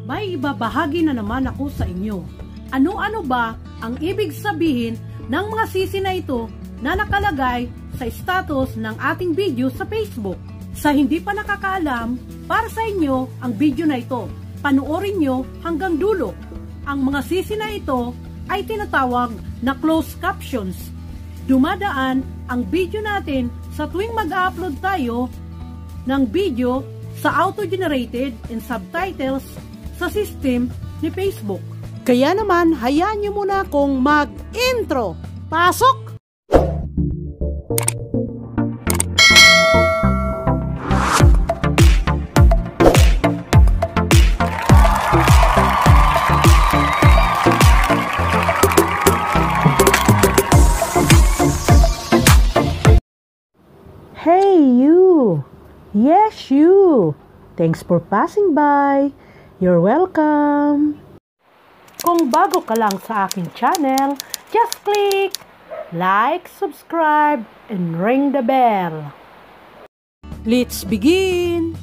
may ibabahagi na naman ako sa inyo. Ano-ano ba ang ibig sabihin ng mga sisi na ito na nakalagay sa status ng ating video sa Facebook? Sa hindi pa nakakaalam, para sa inyo ang video na ito. Panoorin nyo hanggang dulo. Ang mga sisi na ito ay tinatawag na closed captions. Dumadaan ang video natin sa tuwing mag-upload tayo ng video sa auto-generated and subtitles sa system ni Facebook. Kaya naman, hayaan nyo muna akong mag-intro. Pasok! Hey you! Yes you! Thanks for passing by. You're welcome. Kung bago ka lang sa aking channel, just click like, subscribe, and ring the bell. Let's begin!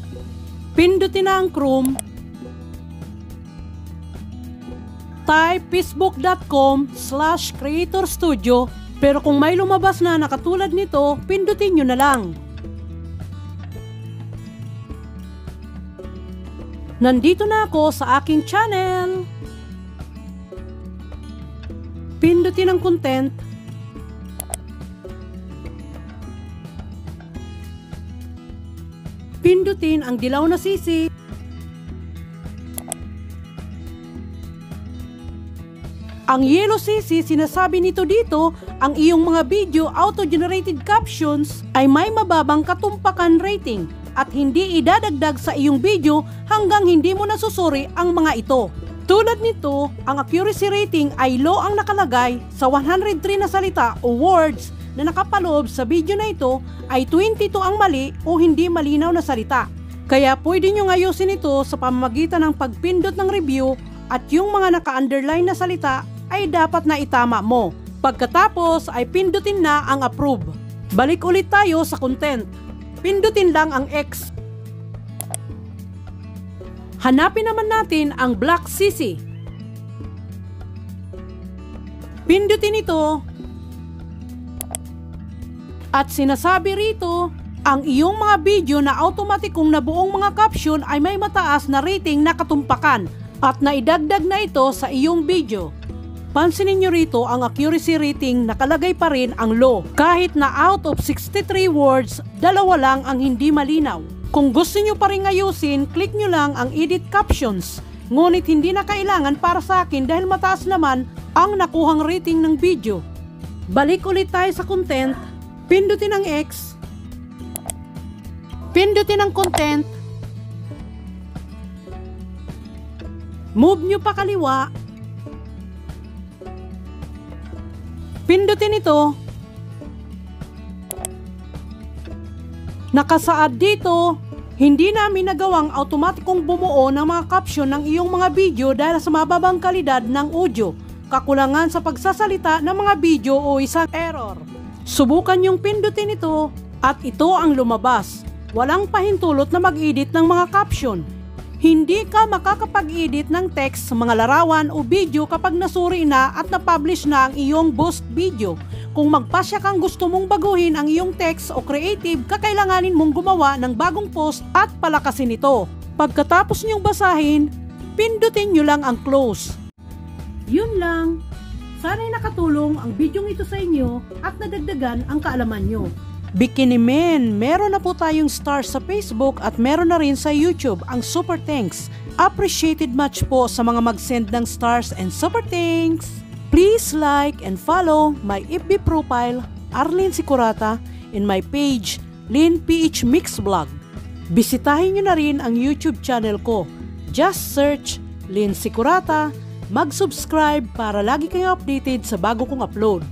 Pindutin na ang Chrome. Type facebook.com/creatorstudio. Pero kung may lumabas na nakatulad nito, pindutin nyo na lang. Nandito na ako sa aking channel. Pindutin ang content. Pindutin ang dilaw na sisi. Ang yellow sisi, sinasabi nito dito, ang iyong mga video auto-generated captions ay may mababang katumpakan rating at hindi idadagdag sa iyong video hanggang hindi mo nasusuri ang mga ito. Tulad nito, ang accuracy rating ay low ang nakalagay sa 103 na salita o words na nakapaloob sa video na ito ay 22 ang mali o hindi malinaw na salita. Kaya pwede nyo ayusin ito sa pamamagitan ng pagpindot ng review at yung mga naka-underline na salita ay dapat na itama mo. Pagkatapos ay pindutin na ang approve. Balik ulit tayo sa content. Pindutin lang ang X. Hanapin naman natin ang black sisi. Pindutin ito. At sinasabi rito, ang iyong mga video na automatikong nabuong mga caption ay may mataas na rating na katumpakan at naidagdag na ito sa iyong video. Pansinin nyo rito ang accuracy rating nakalagay pa rin ang low. Kahit na out of 63 words, 2 lang ang hindi malinaw. Kung gusto nyo pa rin ayusin, click nyo lang ang edit captions. Ngunit hindi na kailangan para sa akin dahil mataas naman ang nakuhang rating ng video. Balik ulit tayo sa content. Pindutin ang X. Pindutin ang content. Move nyo pa kaliwa. Pindutin ito. Nakasaad dito, hindi namin nagawang automatikong bumuo ng mga caption ng iyong mga video dahil sa mababang kalidad ng audio, kakulangan sa pagsasalita ng mga video o isang error. Subukan yung pindutin ito at ito ang lumabas. Walang pahintulot na mag-edit ng mga caption. Hindi ka makakapag-edit ng text sa mga larawan o video kapag nasuri na at na-publish na ang iyong boost video. Kung magpasya kang gusto mong baguhin ang iyong text o creative, kakailanganin mong gumawa ng bagong post at palakasin ito. Pagkatapos niyong basahin, pindutin niyo lang ang close. Yun lang. Sana'y nakatulong ang video ito sa inyo at nadagdagan ang kaalaman nyo. Bikini Men, meron na po tayong stars sa Facebook at meron na rin sa YouTube ang super thanks. Appreciated much po sa mga mag-send ng stars and super thanks. Please like and follow my FB profile, Arlene Sicurata, and my page, Lynn PH Mix Vlog. Bisitahin nyo na rin ang YouTube channel ko. Just search Lynn Sicurata, mag-subscribe para lagi kayong updated sa bago kong upload.